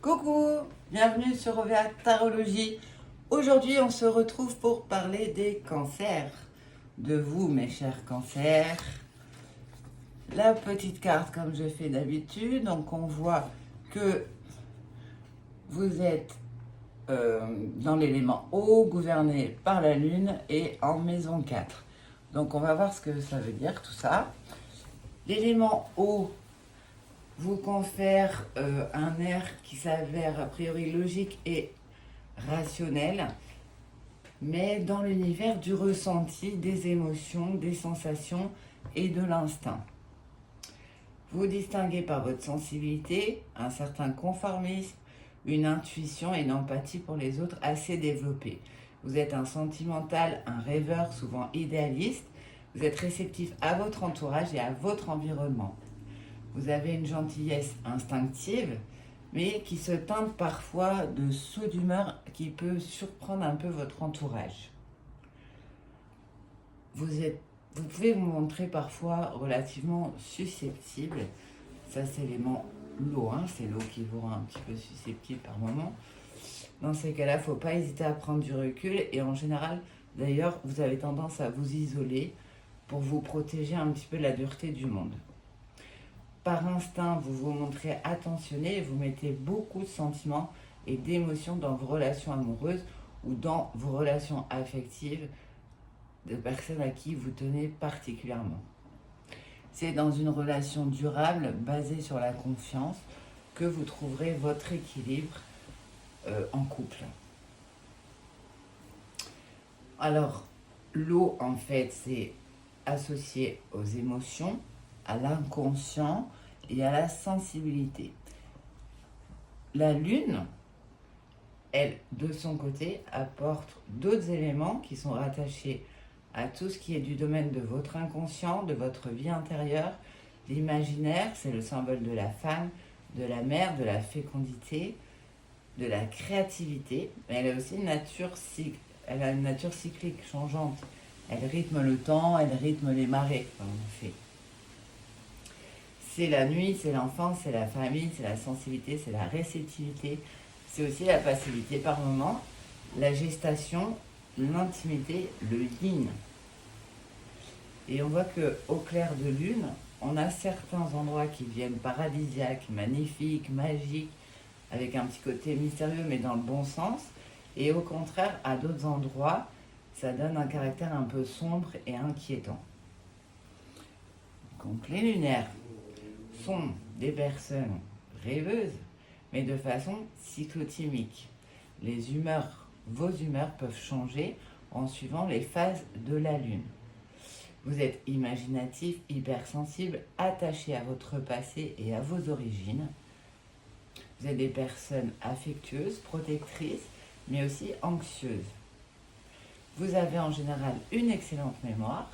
Coucou, bienvenue sur OVA Tarologie. Aujourd'hui, on se retrouve pour parler des cancers. De vous, mes chers cancers. La petite carte comme je fais d'habitude. Donc, on voit que vous êtes dans l'élément eau, gouverné par la Lune et en maison 4. Donc, on va voir ce que ça veut dire, tout ça. L'élément eau vous confère un air qui s'avère a priori logique et rationnel, mais dans l'univers du ressenti, des émotions, des sensations et de l'instinct. Vous distinguez par votre sensibilité, un certain conformisme, une intuition et une empathie pour les autres assez développée. Vous êtes un sentimental, un rêveur, souvent idéaliste. Vous êtes réceptif à votre entourage et à votre environnement. Vous avez une gentillesse instinctive, mais qui se teinte parfois de sauts d'humeur qui peut surprendre un peu votre entourage. Vous pouvez vous montrer parfois relativement susceptible. Ça, c'est l'élément l'eau, c'est l'eau qui vous rend un petit peu susceptible par moment. Dans ces cas-là, il ne faut pas hésiter à prendre du recul. Et en général, d'ailleurs, vous avez tendance à vous isoler pour vous protéger un petit peu de la dureté du monde. Par instinct, vous vous montrez attentionné et vous mettez beaucoup de sentiments et d'émotions dans vos relations amoureuses ou dans vos relations affectives de personnes à qui vous tenez particulièrement. C'est dans une relation durable basée sur la confiance que vous trouverez votre équilibre en couple. Alors, l'eau, en fait, c'est associé aux émotions, à l'inconscient et à la sensibilité. La Lune, elle, de son côté, apporte d'autres éléments qui sont rattachés à tout ce qui est du domaine de votre inconscient, de votre vie intérieure. L'imaginaire, c'est le symbole de la femme, de la mère, de la fécondité, de la créativité. Mais elle a aussi une nature cyclique, changeante. Elle rythme le temps, elle rythme les marées, comme on fait. C'est la nuit, c'est l'enfance, c'est la famille, c'est la sensibilité, c'est la réceptivité. C'est aussi la passivité par moment, la gestation, l'intimité, le yin. Et on voit qu'au clair de lune, on a certains endroits qui viennent paradisiaques, magnifiques, magiques, avec un petit côté mystérieux, mais dans le bon sens. Et au contraire, à d'autres endroits, ça donne un caractère un peu sombre et inquiétant. Donc les lunaires sont des personnes rêveuses, mais de façon cyclotimique. Vos humeurs peuvent changer en suivant les phases de la Lune. Vous êtes imaginatif, hypersensible, attaché à votre passé et à vos origines. Vous êtes des personnes affectueuses, protectrices, mais aussi anxieuses. Vous avez en général une excellente mémoire.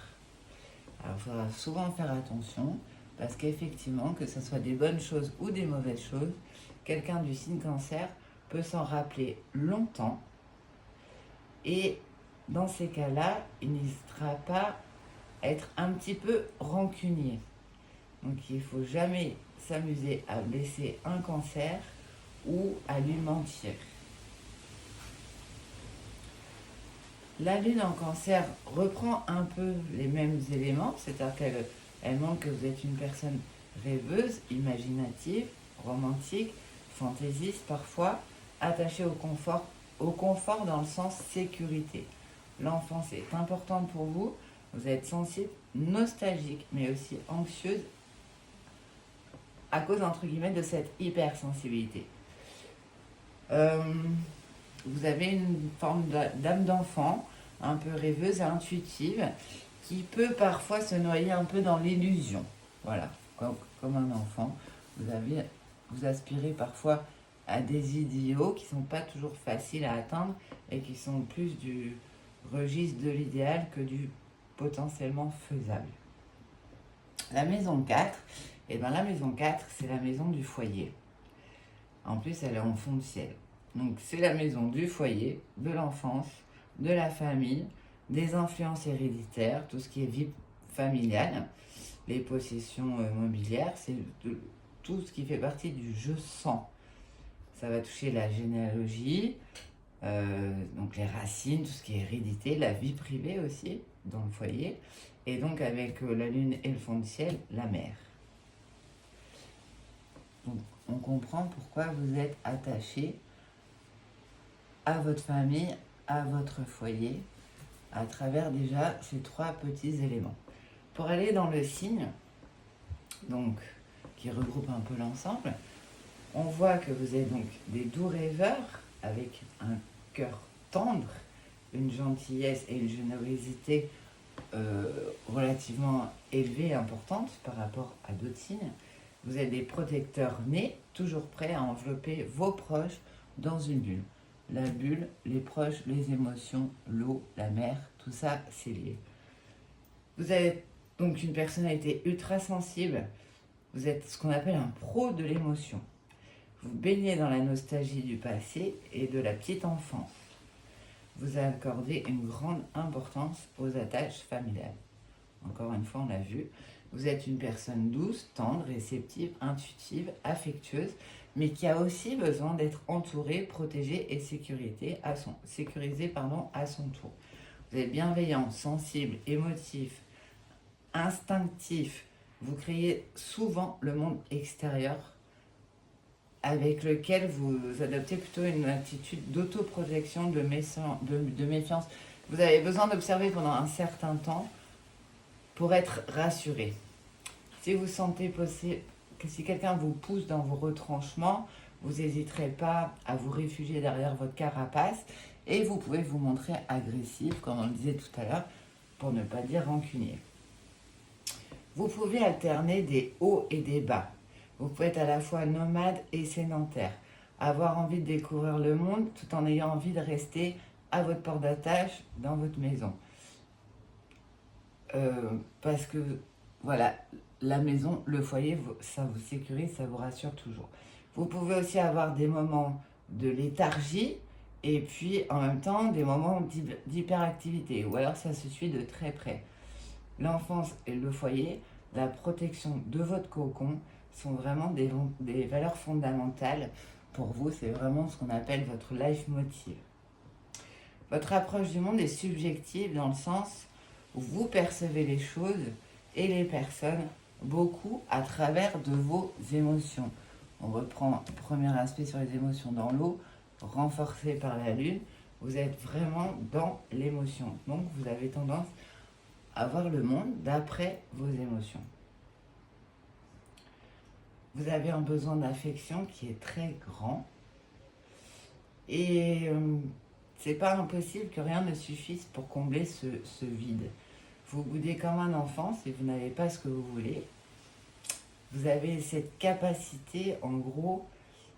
Alors il faudra souvent faire attention, parce qu'effectivement, que ce soit des bonnes choses ou des mauvaises choses, quelqu'un du signe cancer peut s'en rappeler longtemps. Et dans ces cas-là, il n'hésitera pas à être un petit peu rancunier. Donc il ne faut jamais s'amuser à blesser un cancer ou à lui mentir. La Lune en cancer reprend un peu les mêmes éléments, c'est-à-dire qu'elle montre que vous êtes une personne rêveuse, imaginative, romantique, fantaisiste parfois, attachée au confort dans le sens sécurité. L'enfance est importante pour vous, vous êtes sensible, nostalgique, mais aussi anxieuse à cause, entre guillemets, de cette hypersensibilité. Vous avez une forme d'âme d'enfant, un peu rêveuse et intuitive, qui peut parfois se noyer un peu dans l'illusion. Voilà, comme un enfant, vous aspirez parfois à des idéaux qui ne sont pas toujours faciles à atteindre et qui sont plus du registre de l'idéal que du potentiellement faisable. La maison 4, la maison 4, c'est la maison du foyer. En plus, elle est en fond de ciel. Donc, c'est la maison du foyer, de l'enfance, de la famille, des influences héréditaires, tout ce qui est vie familiale, les possessions mobilières, c'est tout ce qui fait partie du je sens. Ça va toucher la généalogie, donc les racines, tout ce qui est hérédité, la vie privée aussi, dans le foyer. Et donc avec la lune et le fond du ciel, la mer. Donc on comprend pourquoi vous êtes attaché à votre famille, à votre foyer, à travers déjà ces 3 petits éléments. Pour aller dans le signe, donc qui regroupe un peu l'ensemble, on voit que vous êtes donc des doux rêveurs avec un cœur tendre, une gentillesse et une générosité relativement élevée et importante par rapport à d'autres signes. Vous êtes des protecteurs nés, toujours prêts à envelopper vos proches dans une bulle. La bulle, les proches, les émotions, l'eau, la mer, tout ça, c'est lié. Vous êtes donc une personnalité ultra sensible. Vous êtes ce qu'on appelle un pro de l'émotion. Vous baignez dans la nostalgie du passé et de la petite enfance. Vous accordez une grande importance aux attaches familiales. Encore une fois, on l'a vu. Vous êtes une personne douce, tendre, réceptive, intuitive, affectueuse, mais qui a aussi besoin d'être entourée, protégée et sécurisée à son tour. Vous êtes bienveillant, sensible, émotif, instinctif. Vous créez souvent le monde extérieur avec lequel vous adoptez plutôt une attitude d'autoprotection, de méfiance. Vous avez besoin d'observer pendant un certain temps pour être rassuré. Si vous sentez que si quelqu'un vous pousse dans vos retranchements, vous n'hésiterez pas à vous réfugier derrière votre carapace et vous pouvez vous montrer agressif, comme on le disait tout à l'heure, pour ne pas dire rancunier. Vous pouvez alterner des hauts et des bas. Vous pouvez être à la fois nomade et sédentaire, avoir envie de découvrir le monde tout en ayant envie de rester à votre port d'attache dans votre maison. Parce que, voilà, la maison, le foyer, ça vous sécurise, ça vous rassure toujours. Vous pouvez aussi avoir des moments de léthargie et puis en même temps des moments d'hyperactivité, ou alors ça se suit de très près. L'enfance et le foyer, la protection de votre cocon sont vraiment des valeurs fondamentales pour vous. C'est vraiment ce qu'on appelle votre life motive. Votre approche du monde est subjective dans le sens où vous percevez les choses et les personnes beaucoup à travers de vos émotions. On reprend le premier aspect sur les émotions dans l'eau, renforcé par la lune. Vous êtes vraiment dans l'émotion. Donc vous avez tendance à voir le monde d'après vos émotions. Vous avez un besoin d'affection qui est très grand. Et c'est pas impossible que rien ne suffise pour combler ce vide. Vous boudez comme un enfant si vous n'avez pas ce que vous voulez. Vous avez cette capacité, en gros,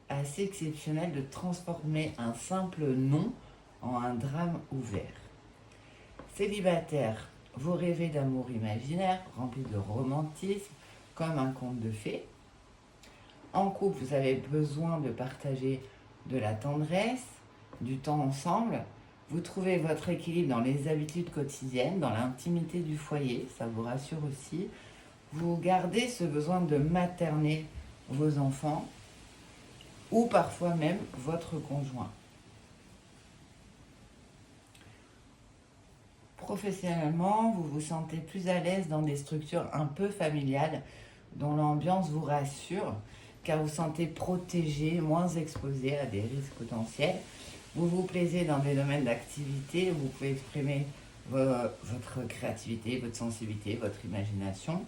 assez exceptionnelle de transformer un simple non en un drame ouvert. Célibataire, vous rêvez d'amour imaginaire, rempli de romantisme, comme un conte de fées. En couple, vous avez besoin de partager de la tendresse, du temps ensemble. Vous trouvez votre équilibre dans les habitudes quotidiennes, dans l'intimité du foyer, ça vous rassure aussi. Vous gardez ce besoin de materner vos enfants ou parfois même votre conjoint. Professionnellement, vous vous sentez plus à l'aise dans des structures un peu familiales dont l'ambiance vous rassure, car vous vous sentez protégé, moins exposé à des risques potentiels. Vous vous plaisez dans des domaines d'activité où vous pouvez exprimer votre créativité, votre sensibilité, votre imagination.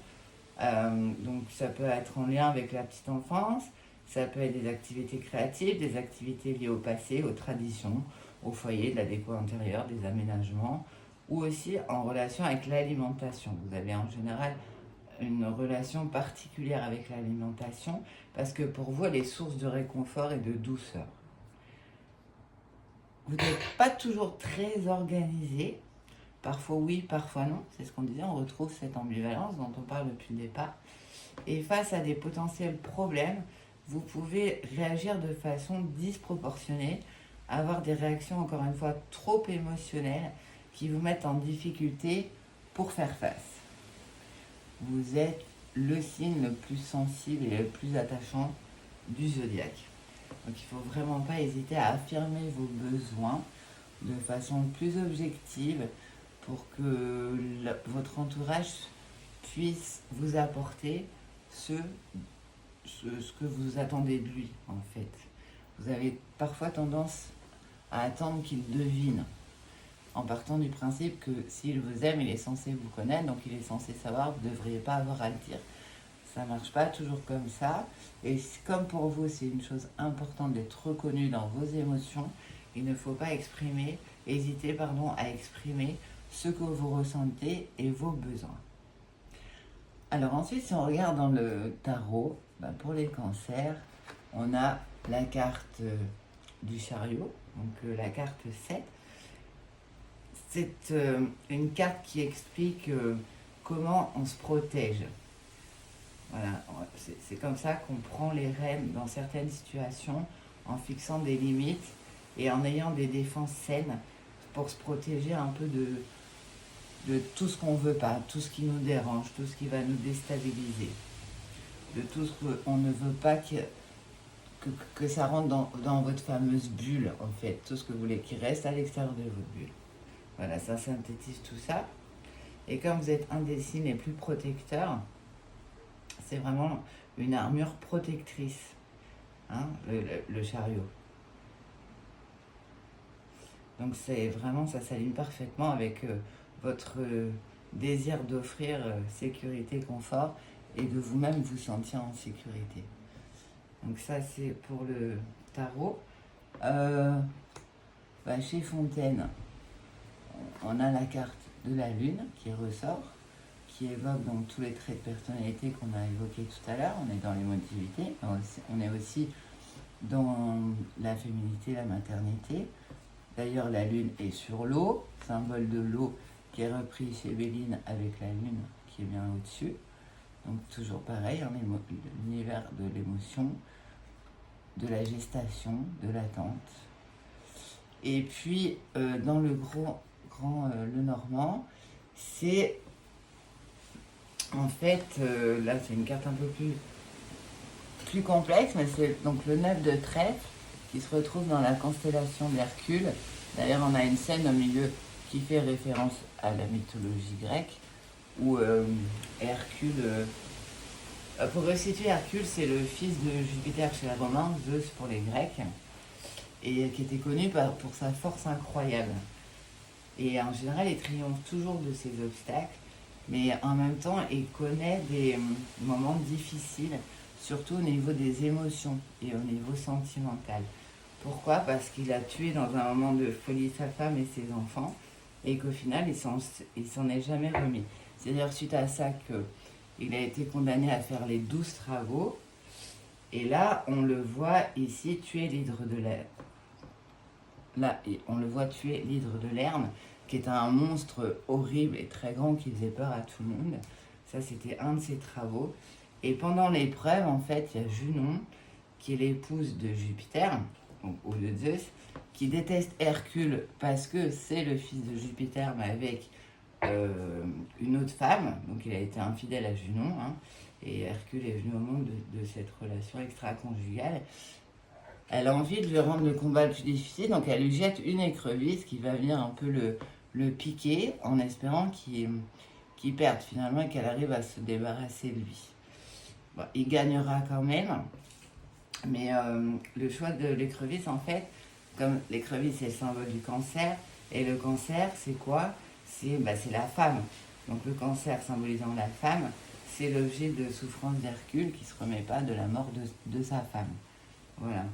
Donc ça peut être en lien avec la petite enfance, ça peut être des activités créatives, des activités liées au passé, aux traditions, au foyer, de la déco intérieure, des aménagements, ou aussi en relation avec l'alimentation. Vous avez en général une relation particulière avec l'alimentation parce que pour vous, elle est source de réconfort et de douceur. Vous n'êtes pas toujours très organisé, parfois oui, parfois non, c'est ce qu'on disait, on retrouve cette ambivalence dont on parle depuis le départ. Et face à des potentiels problèmes, vous pouvez réagir de façon disproportionnée, avoir des réactions encore une fois trop émotionnelles qui vous mettent en difficulté pour faire face. Vous êtes le signe le plus sensible et le plus attachant du zodiaque. Donc il ne faut vraiment pas hésiter à affirmer vos besoins de façon plus objective pour que votre entourage puisse vous apporter ce que vous attendez de lui, en fait. Vous avez parfois tendance à attendre qu'il devine, en partant du principe que s'il vous aime, il est censé vous connaître, donc il est censé savoir, vous ne devriez pas avoir à le dire. Ça ne marche pas toujours comme ça. Et comme pour vous, c'est une chose importante d'être reconnu dans vos émotions, il ne faut pas hésiter à exprimer ce que vous ressentez et vos besoins. Alors ensuite, si on regarde dans le tarot, pour les cancers, on a la carte du chariot, donc la carte 7. C'est une carte qui explique comment on se protège. Voilà, c'est comme ça qu'on prend les rênes dans certaines situations, en fixant des limites et en ayant des défenses saines pour se protéger un peu de tout ce qu'on ne veut pas, tout ce qui nous dérange, tout ce qui va nous déstabiliser, de tout ce qu'on ne veut pas que ça rentre dans votre fameuse bulle, en fait, tout ce que vous voulez qui reste à l'extérieur de votre bulle. Voilà, ça synthétise tout ça. Et comme vous êtes un des signes les plus protecteurs, c'est vraiment une armure protectrice, hein, le chariot. Donc c'est vraiment, ça s'aligne parfaitement avec votre désir d'offrir sécurité, confort et de vous-même vous sentir en sécurité. Donc ça c'est pour le tarot. Chez Fontaine, on a la carte de la lune qui ressort, qui évoque donc tous les traits de personnalité qu'on a évoqués tout à l'heure. On est dans l'émotivité, on est aussi dans la féminité, la maternité. D'ailleurs, la lune est sur l'eau, symbole de l'eau qui est repris chez Béline avec la lune qui est bien au-dessus. Donc toujours pareil, l'univers de l'émotion, de la gestation, de l'attente. Et puis, dans le le Normand, c'est en fait, là c'est une carte un peu plus complexe, mais c'est donc le 9 de trèfle qui se retrouve dans la constellation d'Hercule. D'ailleurs, on a une scène au milieu qui fait référence à la mythologie grecque, où Hercule, pour resituer, Hercule, c'est le fils de Jupiter chez les Romains, Zeus pour les Grecs, et qui était connu pour sa force incroyable. Et en général, il triomphe toujours de ses obstacles, mais en même temps, il connaît des moments difficiles, surtout au niveau des émotions et au niveau sentimental. Pourquoi? Parce qu'il a tué dans un moment de folie sa femme et ses enfants, et qu'au final, il s'en est jamais remis. C'est d'ailleurs suite à ça qu'il a été condamné à faire les 12 travaux, et là, on le voit ici tuer l'hydre de l'Erne. Là, on le voit tuer l'hydre de Lerne, qui est un monstre horrible et très grand qui faisait peur à tout le monde. Ça, c'était un de ses travaux. Et pendant l'épreuve, en fait, il y a Junon, qui est l'épouse de Jupiter, ou de Zeus, qui déteste Hercule parce que c'est le fils de Jupiter, mais avec une autre femme. Donc, il a été infidèle à Junon, hein, et Hercule est venu au monde de cette relation extra-conjugale. Elle a envie de lui rendre le combat le plus difficile, donc elle lui jette une écrevisse qui va venir un peu le piquer, en espérant qu'il perde finalement et qu'elle arrive à se débarrasser de lui. Bon, il gagnera quand même, mais le choix de l'écrevisse, en fait, comme l'écrevisse est le symbole du cancer, et le cancer, c'est quoi? C'est la femme. Donc le cancer symbolisant la femme, c'est l'objet de souffrance d'Hercule qui ne se remet pas de la mort de sa femme. Voilà.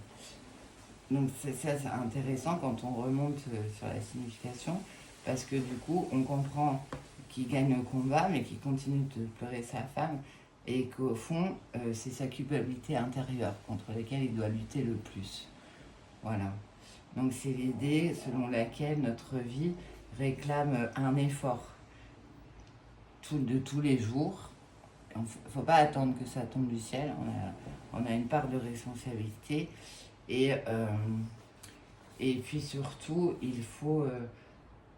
Donc c'est intéressant quand on remonte sur la signification, parce que du coup, on comprend qu'il gagne le combat, mais qu'il continue de pleurer sa femme, et qu'au fond, c'est sa culpabilité intérieure contre laquelle il doit lutter le plus. Voilà. Donc c'est l'idée selon laquelle notre vie réclame un effort de tous les jours. Il ne faut pas attendre que ça tombe du ciel, on a une part de responsabilité. Et puis surtout, il faut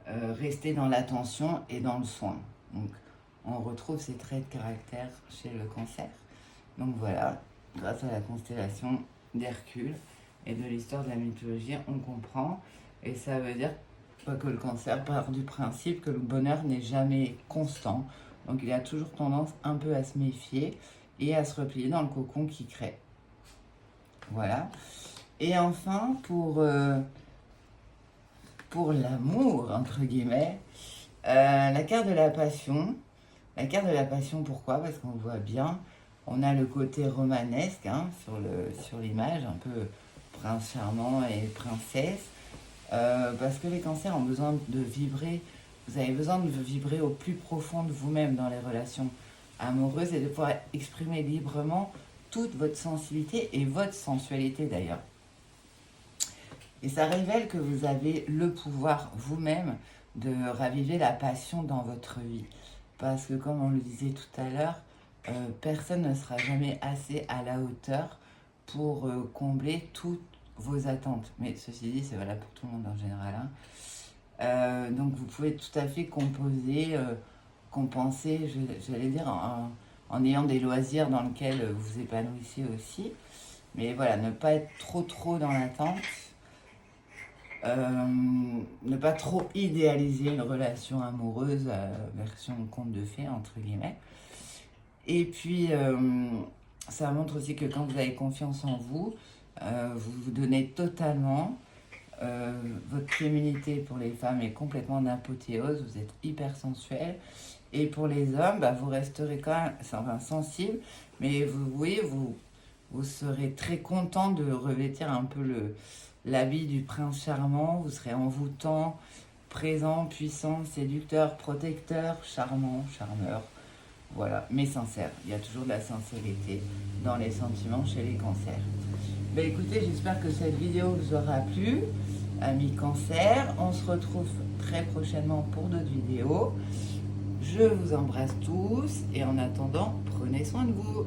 rester dans l'attention et dans le soin. Donc, on retrouve ces traits de caractère chez le cancer. Donc voilà, grâce à la constellation d'Hercule, et de l'histoire de la mythologie, on comprend. Et ça veut dire que le cancer part du principe que le bonheur n'est jamais constant. Donc il a toujours tendance un peu à se méfier et à se replier dans le cocon qu'il crée. Voilà. Et enfin, pour l'amour, entre guillemets, la carte de la passion. La carte de la passion, pourquoi? Parce qu'on voit bien, on a le côté romanesque hein, sur l'image, un peu prince charmant et princesse. Parce que les cancers ont besoin de vibrer, vous avez besoin de vibrer au plus profond de vous-même dans les relations amoureuses et de pouvoir exprimer librement toute votre sensibilité et votre sensualité d'ailleurs. Et ça révèle que vous avez le pouvoir vous-même de raviver la passion dans votre vie. Parce que comme on le disait tout à l'heure, personne ne sera jamais assez à la hauteur pour combler toutes vos attentes. Mais ceci dit, c'est valable pour tout le monde en général. Hein. Donc vous pouvez tout à fait compenser, j'allais dire, en ayant des loisirs dans lesquels vous vous épanouissez aussi. Mais voilà, ne pas être trop dans l'attente. Ne pas trop idéaliser une relation amoureuse, version conte de fées, entre guillemets. Et puis, ça montre aussi que quand vous avez confiance en vous, vous vous donnez totalement. Votre féminité pour les femmes est complètement d'apothéose, vous êtes hyper sensuel. Et pour les hommes, vous resterez quand même sensible, mais vous serez très content de revêtir un peu l'habit du prince charmant. Vous serez envoûtant, présent, puissant, séducteur, protecteur, charmant, charmeur. Voilà, mais sincère. Il y a toujours de la sincérité dans les sentiments chez les cancers. Écoutez, j'espère que cette vidéo vous aura plu, amis cancer. On se retrouve très prochainement pour d'autres vidéos. Je vous embrasse tous et en attendant, prenez soin de vous.